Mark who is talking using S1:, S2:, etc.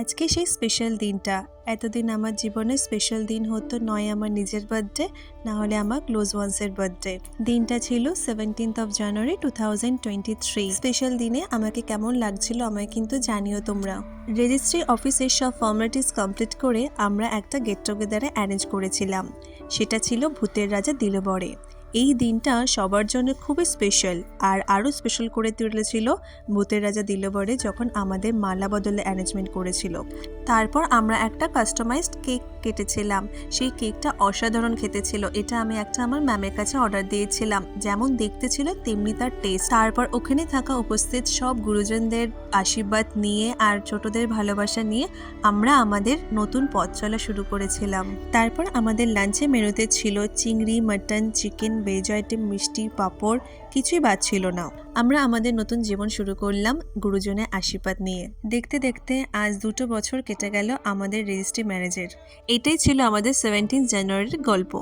S1: আজকে সেই স্পেশাল দিনটা। এতদিন আমার জীবনে স্পেশাল দিন হতো নয় আমার নিজের বার্থডে, না হলে আমার ক্লোজ ওয়ান্সের বার্থডে। দিনটা ছিল 17th অফ জানুয়ারি 2023। স্পেশাল দিনে আমাকে কেমন লাগছিল আমায় কিন্তু জানিও তোমরা। রেজিস্ট্রি অফিসের সব ফর্মালিটিস কমপ্লিট করে আমরা একটা গেট টুগেদারে অ্যারেঞ্জ করেছিলাম। সেটা ছিল ভূতের রাজা দিলবরে। এই দিনটা সবার জন্য খুবই স্পেশাল, আর আরও স্পেশাল করে তুলেছিল ভূতের রাজা দিলবরে যখন আমাদের মালা বদলে অ্যারেঞ্জমেন্ট করেছিল। তারপর আমরা একটা কাস্টমাইজড কেক কেটেছিলাম। সেই কেকটা অসাধারণ খেতে ছিল। এটা আমি একটা আমার ম্যামের কাছে অর্ডার দিয়েছিলাম। যেমন দেখতে ছিল তেমনি তার টেস্ট। তারপর ওখানে থাকা উপস্থিত সব গুরুজনদের আশীর্বাদ নিয়ে আর ছোটদের ভালোবাসা নিয়ে আমরা আমাদের নতুন পথ চলা শুরু করেছিলাম। তারপর আমাদের লাঞ্চে মেনুতে ছিল চিংড়ি, মাটন, চিকেন, ভেজ আইটেম, মিষ্টি, পাঁপড়, কিছুই বাদ ছিল না। আমরা আমাদের নতুন জীবন শুরু করলাম গুরুজনের আশীর্বাদ নিয়ে। দেখতে দেখতে আজ 2 বছর কেটে গেল আমাদের রেজিস্ট্রি ম্যারেজের। এটাই ছিল আমাদের 17 জানুয়ারির গল্প।